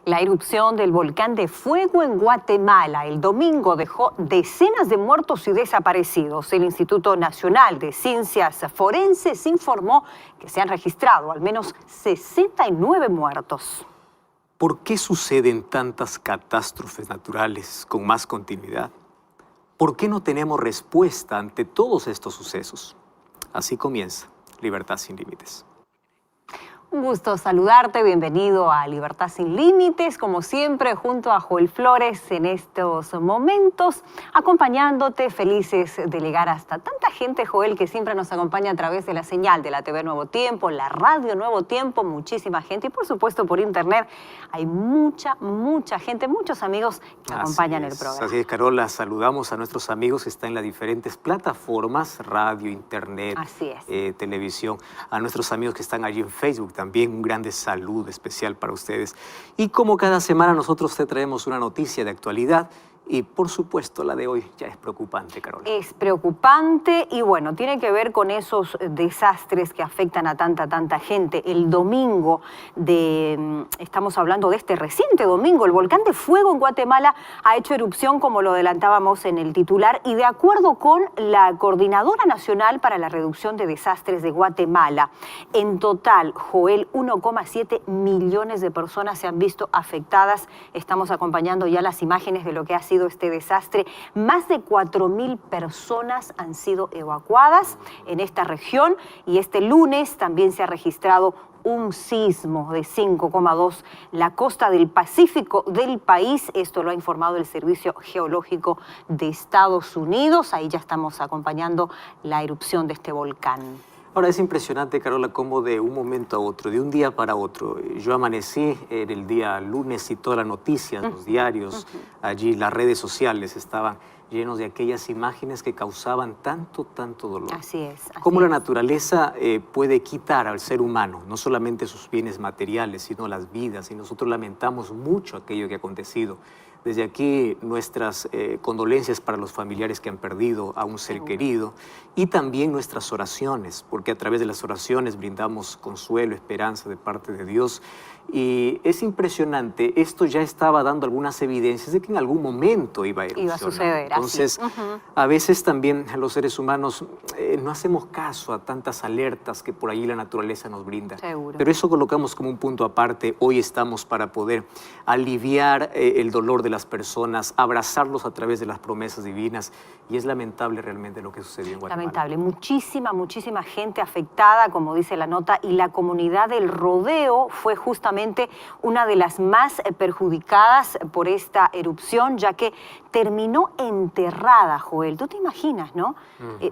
La erupción del volcán de fuego en Guatemala el domingo dejó decenas de muertos y desaparecidos. El Instituto Nacional de Ciencias Forenses informó que se han registrado al menos 69 muertos. ¿Por qué suceden tantas catástrofes naturales con más continuidad? ¿Por qué no tenemos respuesta ante todos estos sucesos? Así comienza Libertad sin Límites. Un gusto saludarte, bienvenido a Libertad sin Límites, como siempre junto a Joel Flores en estos momentos, acompañándote, felices de llegar hasta tanta gente, Joel, que siempre nos acompaña a través de la señal de la TV Nuevo Tiempo, la radio Nuevo Tiempo, muchísima gente y por supuesto por internet hay mucha gente, muchos amigos que acompañan el programa. Así es, Carola, saludamos a nuestros amigos que están en las diferentes plataformas, radio, internet, televisión, a nuestros amigos que están allí en Facebook. También un grande saludo especial para ustedes. Y como cada semana nosotros te traemos una noticia de actualidad y por supuesto la de hoy ya es preocupante, Carola. Es preocupante y bueno, tiene que ver con esos desastres que afectan a tanta gente. El domingo estamos hablando de este reciente domingo, el volcán de fuego en Guatemala ha hecho erupción como lo adelantábamos en el titular y de acuerdo con la Coordinadora Nacional para la Reducción de Desastres de Guatemala, en total, Joel, 1,7 millones de personas se han visto afectadas. Estamos acompañando ya las imágenes de lo que ha sido este desastre. Más de 4.000 personas han sido evacuadas en esta región y este lunes también se ha registrado un sismo de 5,2 la costa del Pacífico del país. Esto lo ha informado el Servicio Geológico de Estados Unidos. Ahí ya estamos acompañando la erupción de este volcán. Ahora es impresionante, Carola, cómo de un momento a otro, de un día para otro, yo amanecí en el día lunes y todas las noticias, los diarios, allí las redes sociales estaban llenos de aquellas imágenes que causaban tanto dolor. Así es. Cómo la naturaleza puede quitar al ser humano, no solamente sus bienes materiales, sino las vidas, y nosotros lamentamos mucho aquello que ha acontecido. Desde aquí nuestras condolencias para los familiares que han perdido a un ser querido y también nuestras oraciones, porque a través de las oraciones brindamos consuelo, esperanza de parte de Dios. Y es impresionante, esto ya estaba dando algunas evidencias de que en algún momento iba a erupcionar. Iba a suceder. Entonces, a veces también los seres humanos no hacemos caso a tantas alertas que por ahí la naturaleza nos brinda. Seguro. Pero eso colocamos como un punto aparte. Hoy estamos para poder aliviar el dolor de las personas, abrazarlos a través de las promesas divinas. Y es lamentable realmente lo que sucedió en Guatemala. Lamentable. Muchísima gente afectada, como dice la nota, y la comunidad del rodeo fue justamente una de las más perjudicadas por esta erupción, ya que terminó enterrada, Joel. Tú te imaginas, ¿no?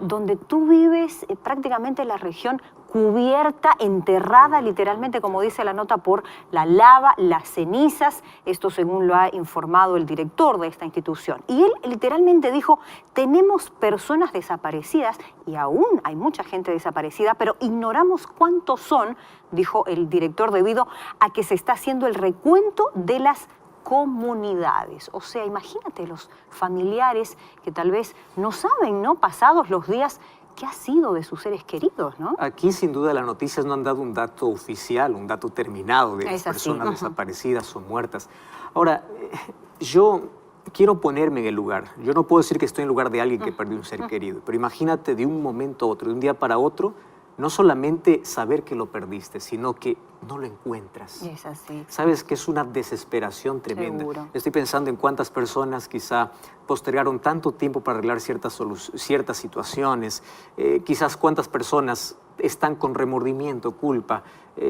Donde tú vives, prácticamente la región cubierta, enterrada literalmente, como dice la nota, por la lava, las cenizas, esto según lo ha informado el director de esta institución. Y él literalmente dijo, tenemos personas desaparecidas y aún hay mucha gente desaparecida, pero ignoramos cuántos son, dijo el director, debido a que se está haciendo el recuento de las comunidades. O sea, imagínate los familiares que tal vez no saben, ¿no? Pasados los días, ¿qué ha sido de sus seres queridos, no? Aquí, sin duda, las noticias no han dado un dato oficial, un dato terminado de las personas desaparecidas o muertas. Ahora, yo quiero ponerme en el lugar. Yo no puedo decir que estoy en el lugar de alguien que perdió un ser querido, pero imagínate de un momento a otro, de un día para otro, no solamente saber que lo perdiste, sino que no lo encuentras. Es así. Sabes que es una desesperación tremenda. Seguro. Estoy pensando en cuántas personas quizá postergaron tanto tiempo para arreglar ciertas situaciones, quizás cuántas personas están con remordimiento, culpa.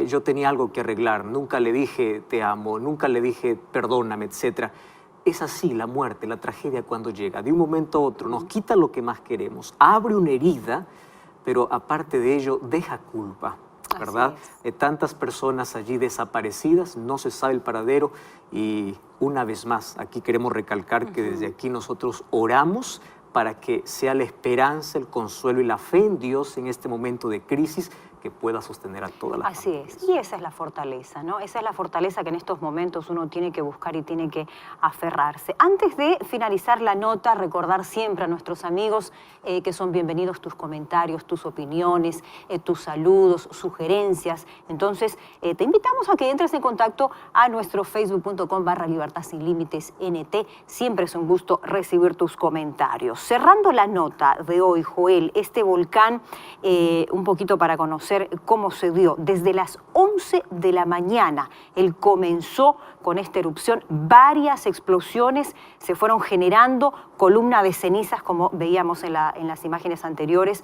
Yo tenía algo que arreglar, nunca le dije te amo, nunca le dije perdóname, etc. Es así la muerte, la tragedia cuando llega. De un momento a otro nos quita lo que más queremos, abre una herida, pero aparte de ello deja culpa, ¿verdad? Tantas personas allí desaparecidas, no se sabe el paradero y una vez más, aquí queremos recalcar que desde aquí nosotros oramos para que sea la esperanza, el consuelo y la fe en Dios en este momento de crisis que pueda sostener a toda la Así familia. es, y esa es la fortaleza, ¿no? Esa es la fortaleza que en estos momentos uno tiene que buscar y tiene que aferrarse. Antes de finalizar la nota, recordar siempre a nuestros amigos que son bienvenidos tus comentarios, tus opiniones, tus saludos, sugerencias. Entonces, te invitamos a que entres en contacto a nuestro facebook.com/Libertad Sin Límites NT. Siempre es un gusto recibir tus comentarios. Cerrando la nota de hoy, Joel, este volcán, un poquito para conocer cómo se dio. Desde las 11 de la mañana, él comenzó con esta erupción, varias explosiones se fueron generando, columna de cenizas, como veíamos en las imágenes anteriores,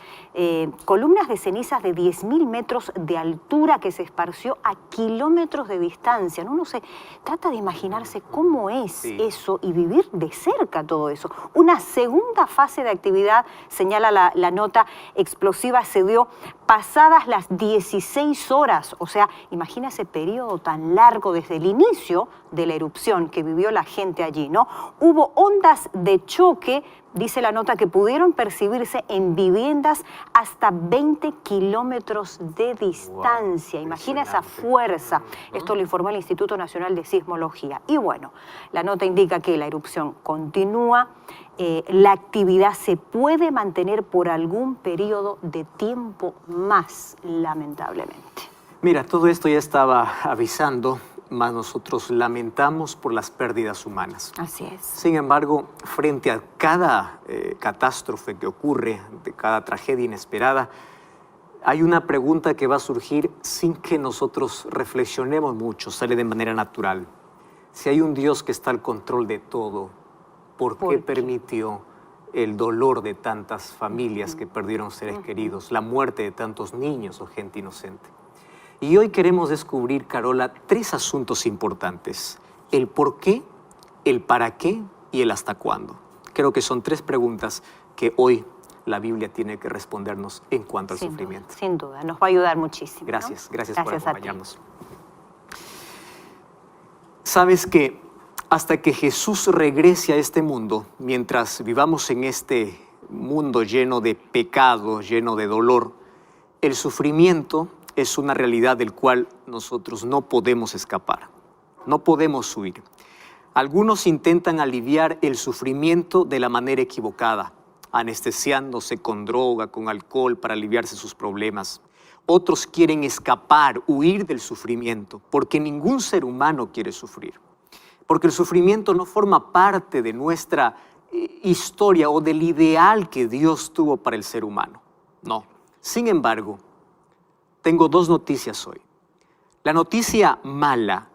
columnas de cenizas de 10.000 metros de altura que se esparció a kilómetros de distancia. Uno se trata de imaginarse cómo es eso y vivir de cerca todo eso. Una segunda fase de actividad, señala la nota explosiva, se dio pasadas las 16 horas. O sea, imagina ese periodo tan largo desde el inicio de la erupción que vivió la gente allí, ¿no? Hubo ondas de choque, dice la nota, que pudieron percibirse en viviendas hasta 20 kilómetros de distancia. Wow, imagina esa fuerza. Esto lo informó el Instituto Nacional de Sismología. Y bueno, la nota indica que la erupción continúa, la actividad se puede mantener por algún periodo de tiempo más, lamentablemente. Mira, todo esto ya estaba avisando, más nosotros lamentamos por las pérdidas humanas. Así es. Sin embargo, frente a cada catástrofe que ocurre, de cada tragedia inesperada, hay una pregunta que va a surgir sin que nosotros reflexionemos mucho, sale de manera natural. Si hay un Dios que está al control de todo, ¿por qué permitió el dolor de tantas familias que perdieron seres queridos, la muerte de tantos niños o gente inocente? Y hoy queremos descubrir, Carola, 3 asuntos importantes: el por qué, el para qué y el hasta cuándo. Creo que son 3 preguntas que hoy la Biblia tiene que respondernos en cuanto al sufrimiento. Sin duda, nos va a ayudar muchísimo. Gracias, ¿no? gracias por a ti. acompañarnos. Sabes que hasta que Jesús regrese a este mundo, mientras vivamos en este mundo lleno de pecado, lleno de dolor, el sufrimiento es una realidad del cual nosotros no podemos escapar, no podemos huir. Algunos intentan aliviar el sufrimiento de la manera equivocada, anestesiándose con droga, con alcohol para aliviarse sus problemas. Otros quieren escapar, huir del sufrimiento, porque ningún ser humano quiere sufrir. Porque el sufrimiento no forma parte de nuestra historia o del ideal que Dios tuvo para el ser humano. No. Sin embargo, tengo 2 noticias hoy. La noticia mala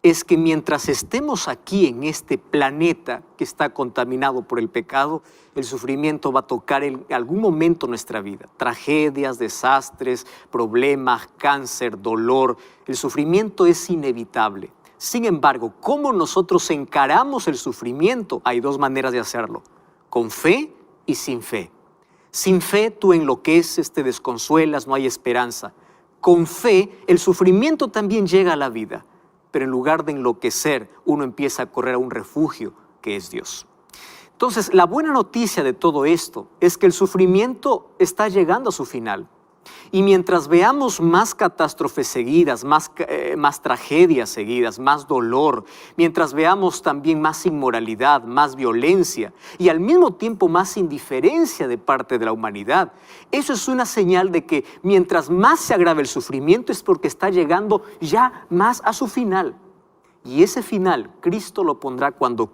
es que mientras estemos aquí en este planeta que está contaminado por el pecado, el sufrimiento va a tocar en algún momento nuestra vida. Tragedias, desastres, problemas, cáncer, dolor. El sufrimiento es inevitable. Sin embargo, ¿cómo nosotros encaramos el sufrimiento? Hay 2 maneras de hacerlo: con fe y sin fe. Sin fe tú enloqueces, te desconsuelas, no hay esperanza. Con fe el sufrimiento también llega a la vida, pero en lugar de enloquecer, uno empieza a correr a un refugio que es Dios. Entonces, la buena noticia de todo esto es que el sufrimiento está llegando a su final. Y mientras veamos más catástrofes seguidas, más tragedias seguidas, más dolor, mientras veamos también más inmoralidad, más violencia y al mismo tiempo más indiferencia de parte de la humanidad, eso es una señal de que mientras más se agrava el sufrimiento es porque está llegando ya más a su final. Y ese final Cristo lo pondrá cuando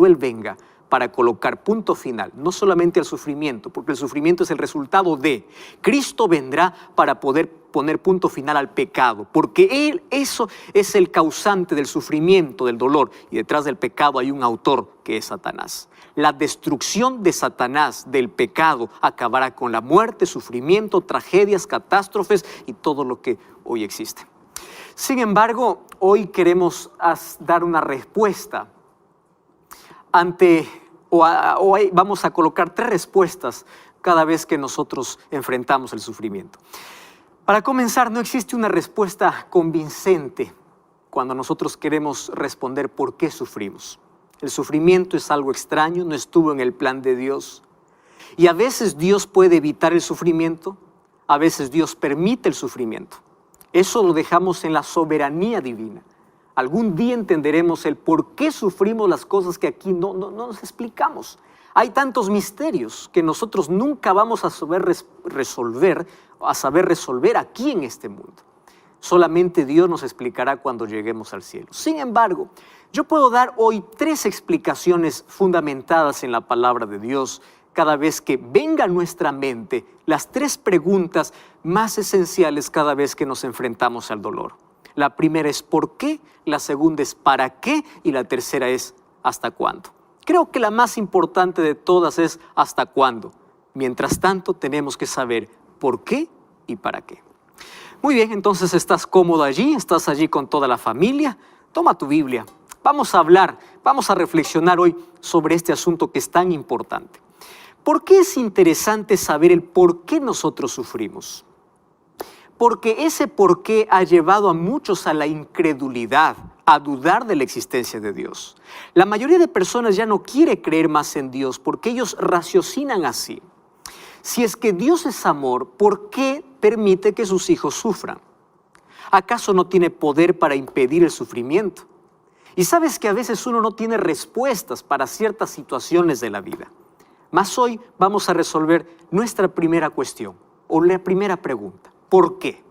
Él venga, para colocar punto final, no solamente al sufrimiento, porque el sufrimiento es el resultado de. Cristo vendrá para poder poner punto final al pecado, porque eso es el causante del sufrimiento, del dolor, y detrás del pecado hay un autor que es Satanás. La destrucción de Satanás, del pecado, acabará con la muerte, sufrimiento, tragedias, catástrofes y todo lo que hoy existe. Sin embargo, hoy queremos dar una respuesta vamos a colocar 3 respuestas cada vez que nosotros enfrentamos el sufrimiento. Para comenzar, no existe una respuesta convincente cuando nosotros queremos responder por qué sufrimos. El sufrimiento es algo extraño, no estuvo en el plan de Dios. Y a veces Dios puede evitar el sufrimiento, A veces Dios permite el sufrimiento. Eso lo dejamos en la soberanía divina. Algún día entenderemos el por qué sufrimos las cosas que aquí no nos explicamos. Hay tantos misterios que nosotros nunca vamos a saber resolver aquí en este mundo. Solamente Dios nos explicará cuando lleguemos al cielo. Sin embargo, yo puedo dar hoy 3 explicaciones fundamentadas en la palabra de Dios cada vez que venga a nuestra mente las 3 preguntas más esenciales cada vez que nos enfrentamos al dolor. La primera es ¿por qué? La segunda es ¿para qué? Y la tercera es ¿hasta cuándo? Creo que la más importante de todas es ¿hasta cuándo? Mientras tanto, tenemos que saber por qué y para qué. Muy bien, entonces estás cómodo allí, estás allí con toda la familia. Toma tu Biblia. Vamos a hablar, vamos a reflexionar hoy sobre este asunto que es tan importante. ¿Por qué es interesante saber el por qué nosotros sufrimos? Porque ese por qué ha llevado a muchos a la incredulidad, a dudar de la existencia de Dios. La mayoría de personas ya no quiere creer más en Dios porque ellos raciocinan así. Si es que Dios es amor, ¿por qué permite que sus hijos sufran? ¿Acaso no tiene poder para impedir el sufrimiento? Y sabes que a veces uno no tiene respuestas para ciertas situaciones de la vida. Mas hoy vamos a resolver nuestra primera cuestión o la primera pregunta. ¿Por qué?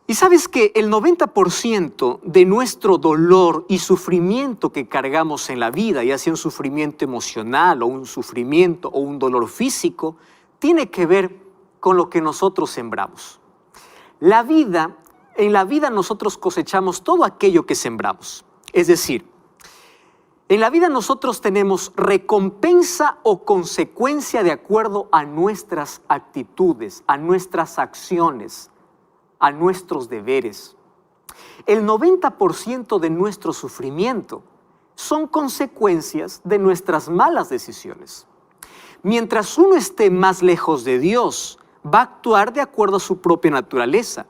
Y sabes que el 90% de nuestro dolor y sufrimiento que cargamos en la vida, ya sea un sufrimiento emocional o un sufrimiento o un dolor físico, tiene que ver con lo que nosotros sembramos. En la vida nosotros cosechamos todo aquello que sembramos. Es decir, en la vida nosotros tenemos recompensa o consecuencia de acuerdo a nuestras actitudes, a nuestras acciones, a nuestros deberes. El 90% de nuestro sufrimiento son consecuencias de nuestras malas decisiones. Mientras uno esté más lejos de Dios, va a actuar de acuerdo a su propia naturaleza.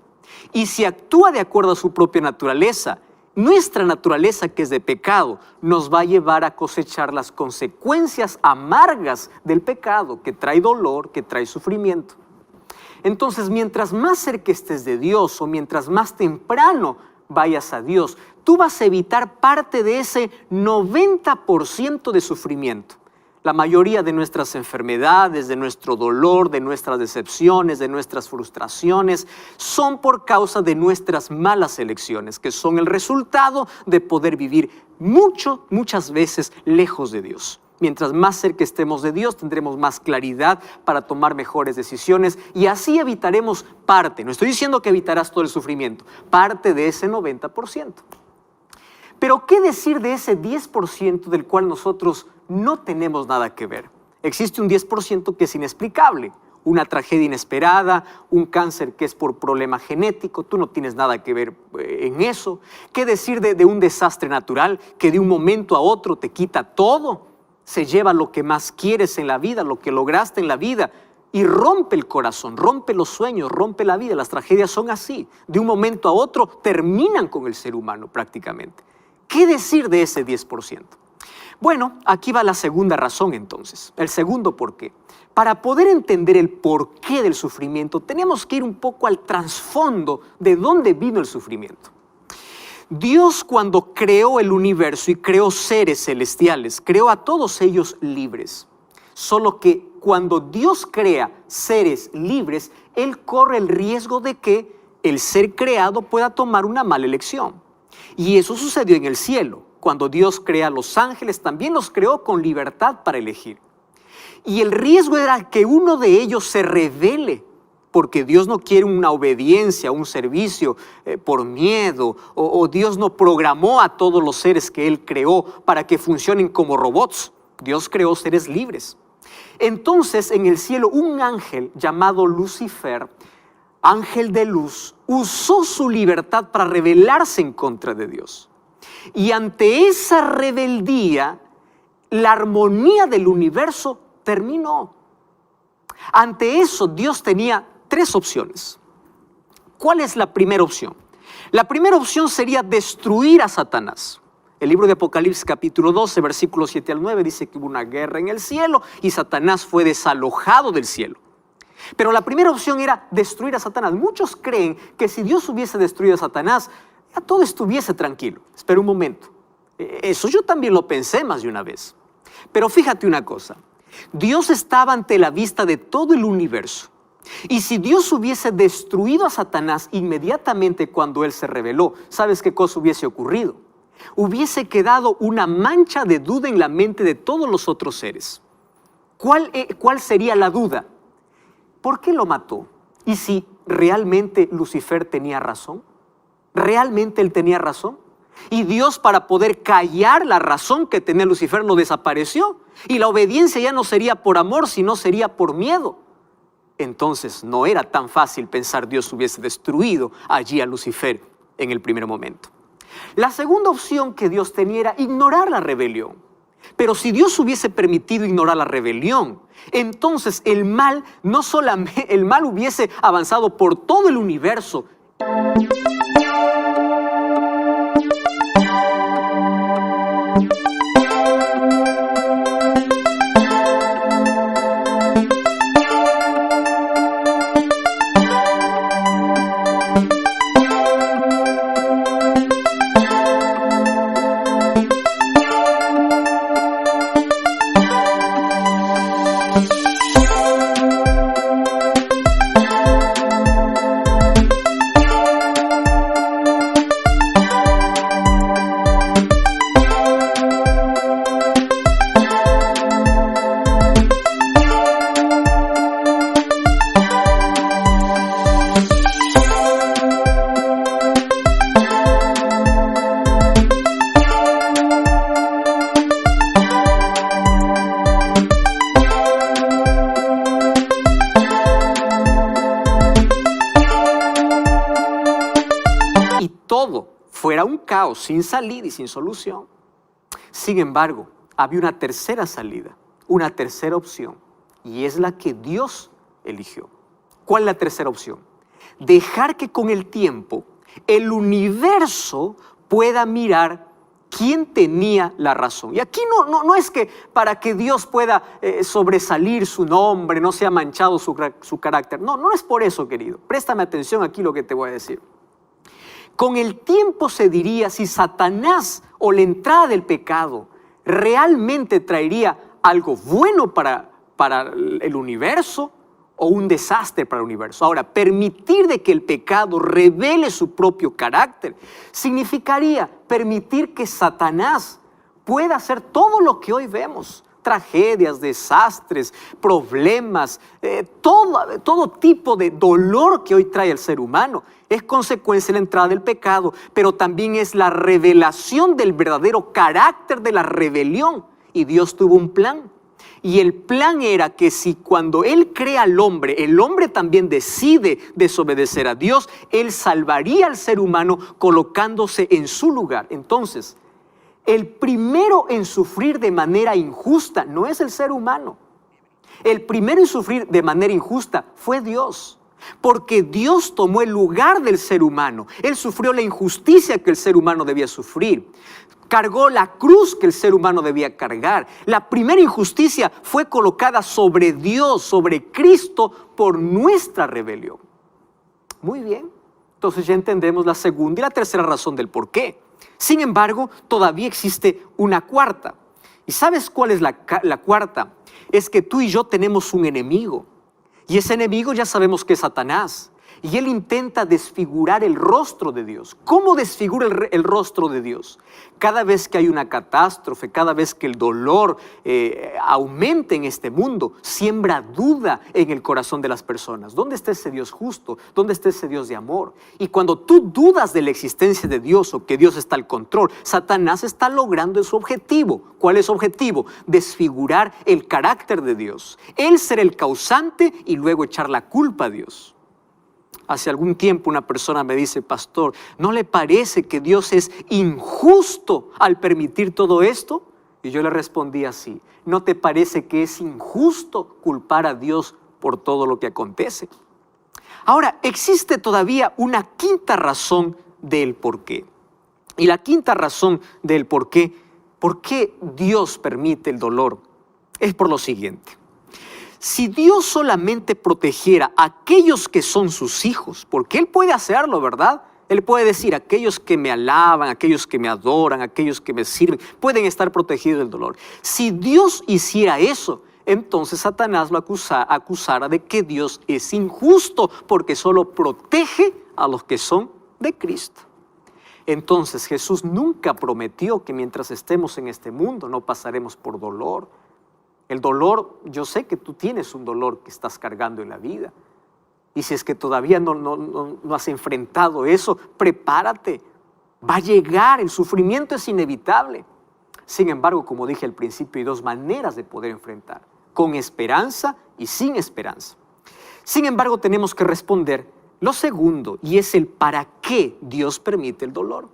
Y si actúa de acuerdo a su propia naturaleza, nuestra naturaleza, que es de pecado, nos va a llevar a cosechar las consecuencias amargas del pecado, que trae dolor, que trae sufrimiento. Entonces, mientras más cerca estés de Dios o mientras más temprano vayas a Dios, tú vas a evitar parte de ese 90% de sufrimiento. La mayoría de nuestras enfermedades, de nuestro dolor, de nuestras decepciones, de nuestras frustraciones, son por causa de nuestras malas elecciones, que son el resultado de poder vivir muchas veces lejos de Dios. Mientras más cerca estemos de Dios, tendremos más claridad para tomar mejores decisiones y así evitaremos parte. No estoy diciendo que evitarás todo el sufrimiento, parte de ese 90%. Pero ¿qué decir de ese 10% del cual nosotros no tenemos nada que ver? Existe un 10% que es inexplicable, una tragedia inesperada, un cáncer que es por problema genético, tú no tienes nada que ver en eso. ¿Qué decir de un desastre natural que de un momento a otro te quita todo? Se lleva lo que más quieres en la vida, lo que lograste en la vida y rompe el corazón, rompe los sueños, rompe la vida. Las tragedias son así, de un momento a otro terminan con el ser humano prácticamente. ¿Qué decir de ese 10%? Bueno, aquí va la segunda razón entonces, el segundo por qué. Para poder entender el porqué del sufrimiento, tenemos que ir un poco al trasfondo de dónde vino el sufrimiento. Dios, cuando creó el universo y creó seres celestiales, creó a todos ellos libres. Solo que cuando Dios crea seres libres, Él corre el riesgo de que el ser creado pueda tomar una mala elección. Y eso sucedió en el cielo. Cuando Dios crea a los ángeles, también los creó con libertad para elegir. Y el riesgo era que uno de ellos se rebele, porque Dios no quiere una obediencia, un servicio por miedo, o Dios no programó a todos los seres que Él creó para que funcionen como robots. Dios creó seres libres. Entonces, en el cielo, un ángel llamado Lucifer, ángel de luz, usó su libertad para rebelarse en contra de Dios. Y ante esa rebeldía, la armonía del universo terminó. Ante eso, Dios tenía 3 opciones. ¿Cuál es la primera opción? La primera opción sería destruir a Satanás. El libro de Apocalipsis capítulo 12, versículos 7 al 9 dice que hubo una guerra en el cielo y Satanás fue desalojado del cielo. Pero la primera opción era destruir a Satanás. Muchos creen que si Dios hubiese destruido a Satanás, ya todo estuviese tranquilo. Espera un momento. Eso yo también lo pensé más de una vez. Pero fíjate una cosa. Dios estaba ante la vista de todo el universo. Y si Dios hubiese destruido a Satanás inmediatamente cuando él se rebeló, ¿sabes qué cosa hubiese ocurrido? Hubiese quedado una mancha de duda en la mente de todos los otros seres. ¿Cuál sería la duda? ¿Por qué lo mató? ¿Y si realmente Lucifer tenía razón? ¿Realmente él tenía razón? Y Dios, para poder callar la razón que tenía Lucifer, lo desapareció. Y la obediencia ya no sería por amor, sino sería por miedo. Entonces no era tan fácil pensar Dios hubiese destruido allí a Lucifer en el primer momento. La segunda opción que Dios tenía era ignorar la rebelión. Pero si Dios hubiese permitido ignorar la rebelión, entonces el mal hubiese avanzado por todo el universo. Fuera un caos sin salida y sin solución. Sin embargo, había una tercera salida, una tercera opción, y es la que Dios eligió. ¿Cuál es la tercera opción? Dejar que con el tiempo el universo pueda mirar quién tenía la razón. Y aquí no es que para que Dios pueda sobresalir su nombre, no sea manchado su carácter. No es por eso, querido. Préstame atención aquí lo que te voy a decir. Con el tiempo se diría si Satanás o la entrada del pecado realmente traería algo bueno para el universo o un desastre para el universo. Ahora, permitir de que el pecado revele su propio carácter significaría permitir que Satanás pueda hacer todo lo que hoy vemos. Tragedias, desastres, problemas, todo tipo de dolor que hoy trae el ser humano es consecuencia de la entrada del pecado, pero también es la revelación del verdadero carácter de la rebelión. Y Dios tuvo un plan. Y el plan era que si cuando Él crea al hombre, el hombre también decide desobedecer a Dios, Él salvaría al ser humano colocándose en su lugar. Entonces, el primero en sufrir de manera injusta no es el ser humano. El primero en sufrir de manera injusta fue Dios. Porque Dios tomó el lugar del ser humano. Él sufrió la injusticia que el ser humano debía sufrir. Cargó la cruz que el ser humano debía cargar. La primera injusticia fue colocada sobre Dios, sobre Cristo, por nuestra rebelión. Muy bien. Entonces ya entendemos la segunda y la tercera razón del por qué. Sin embargo, todavía existe una cuarta. ¿Y sabes cuál es la cuarta? Es que tú y yo tenemos un enemigo. Y ese enemigo ya sabemos que es Satanás. Y él intenta desfigurar el rostro de Dios. ¿Cómo desfigura el rostro de Dios? Cada vez que hay una catástrofe, cada vez que el dolor aumenta en este mundo, siembra duda en el corazón de las personas. ¿Dónde está ese Dios justo? ¿Dónde está ese Dios de amor? Y cuando tú dudas de la existencia de Dios o que Dios está al control, Satanás está logrando su objetivo. ¿Cuál es su objetivo? Desfigurar el carácter de Dios. Él ser el causante y luego echar la culpa a Dios. Hace algún tiempo una persona me dice: pastor, ¿no le parece que Dios es injusto al permitir todo esto? Y yo le respondí así: ¿no te parece que es injusto culpar a Dios por todo lo que acontece? Ahora, existe todavía una quinta razón del por qué. Y la quinta razón del por qué Dios permite el dolor, es por lo siguiente. si Dios solamente protegiera a aquellos que son sus hijos, porque Él puede hacerlo, ¿verdad? Él puede decir, aquellos que me alaban, aquellos que me adoran, aquellos que me sirven, pueden estar protegidos del dolor. Si Dios hiciera eso, entonces Satanás lo acusara de que Dios es injusto, porque solo protege a los que son de Cristo. Entonces Jesús nunca prometió que mientras estemos en este mundo no pasaremos por dolor. El dolor, yo sé que tú tienes un dolor que estás cargando en la vida. Y si es que todavía no has enfrentado eso, prepárate. Va a llegar, el sufrimiento es inevitable. Sin embargo, como dije al principio, hay dos maneras de poder enfrentar: con esperanza y sin esperanza. Sin embargo, tenemos que responder lo segundo, y es el para qué Dios permite el dolor.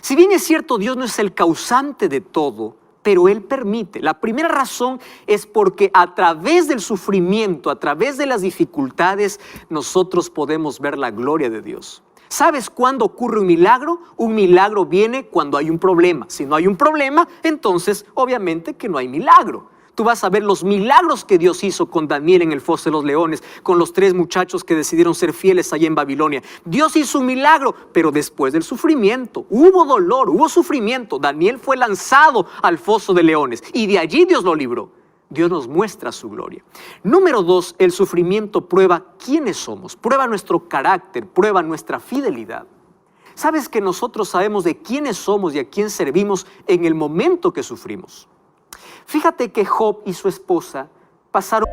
Si bien es cierto, Dios no es el causante de todo, pero Él permite. La primera razón es porque a través del sufrimiento, a través de las dificultades, nosotros podemos ver la gloria de Dios. ¿Sabes cuándo ocurre un milagro? Un milagro viene cuando hay un problema. Si no hay un problema, entonces obviamente que no hay milagro. Tú vas a ver los milagros que Dios hizo con Daniel en el foso de los leones, con los 3 muchachos que decidieron ser fieles allá en Babilonia. Dios hizo un milagro, pero después del sufrimiento, hubo dolor, hubo sufrimiento. Daniel fue lanzado al foso de leones y de allí Dios lo libró. Dios nos muestra su gloria. Número 2, el sufrimiento prueba quiénes somos, prueba nuestro carácter, prueba nuestra fidelidad. ¿Sabes que nosotros sabemos de quiénes somos y a quién servimos en el momento que sufrimos? Fíjate que Job y su esposa pasaron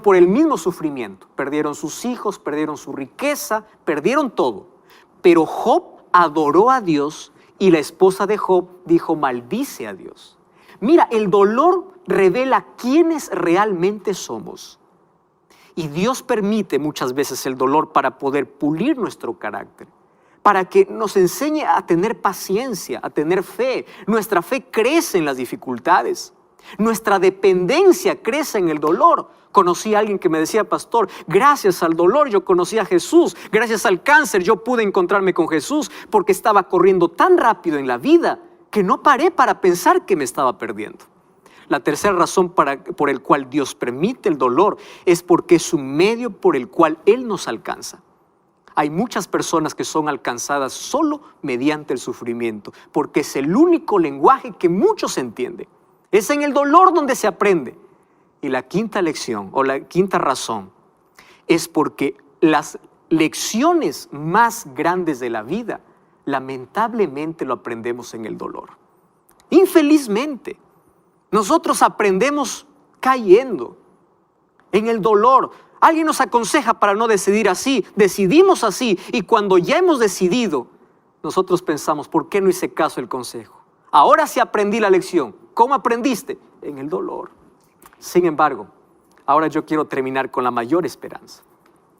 por el mismo sufrimiento. Perdieron sus hijos, perdieron su riqueza, perdieron todo. Pero Job adoró a Dios y la esposa de Job dijo: maldice a Dios. Mira, el dolor revela quiénes realmente somos. Y Dios permite muchas veces el dolor para poder pulir nuestro carácter, para que nos enseñe a tener paciencia, a tener fe. Nuestra fe crece en las dificultades. Nuestra dependencia crece en el dolor. Conocí a alguien que me decía: pastor, gracias al dolor yo conocí a Jesús, gracias al cáncer yo pude encontrarme con Jesús, porque estaba corriendo tan rápido en la vida que no paré para pensar que me estaba perdiendo. La tercera razón por el cual Dios permite el dolor es porque es un medio por el cual Él nos alcanza. Hay muchas personas que son alcanzadas solo mediante el sufrimiento, porque es el único lenguaje que muchos entienden. Es en el dolor donde se aprende. Y la quinta lección, o la quinta razón, es porque las lecciones más grandes de la vida, lamentablemente lo aprendemos en el dolor. Infelizmente, nosotros aprendemos cayendo en el dolor. Alguien nos aconseja para no decidir así, decidimos así, y cuando ya hemos decidido, nosotros pensamos: ¿por qué no hice caso al consejo? Ahora sí aprendí la lección. ¿Cómo aprendiste? En el dolor. Sin embargo, ahora yo quiero terminar con la mayor esperanza.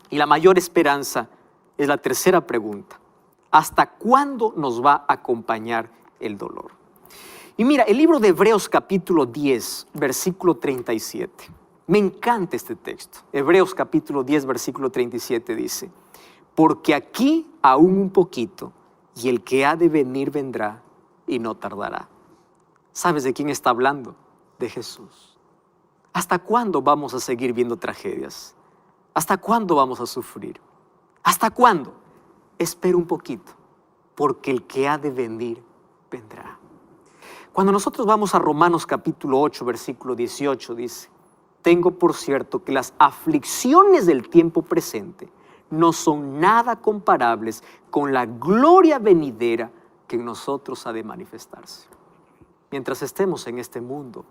Y la mayor esperanza es la tercera pregunta: ¿hasta cuándo nos va a acompañar el dolor? Y mira, el libro de Hebreos capítulo 10, versículo 37. Me encanta este texto. Hebreos capítulo 10, versículo 37 dice: porque aquí aún un poquito, y el que ha de venir vendrá y no tardará. ¿Sabes de quién está hablando? De Jesús. ¿Hasta cuándo vamos a seguir viendo tragedias? ¿Hasta cuándo vamos a sufrir? ¿Hasta cuándo? Espera un poquito, porque el que ha de venir, vendrá. Cuando nosotros vamos a Romanos capítulo 8, versículo 18, dice: tengo por cierto que las aflicciones del tiempo presente no son nada comparables con la gloria venidera que en nosotros ha de manifestarse. Mientras estemos en este mundo,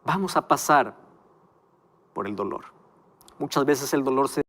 vamos a pasar por el dolor. Muchas veces el dolor se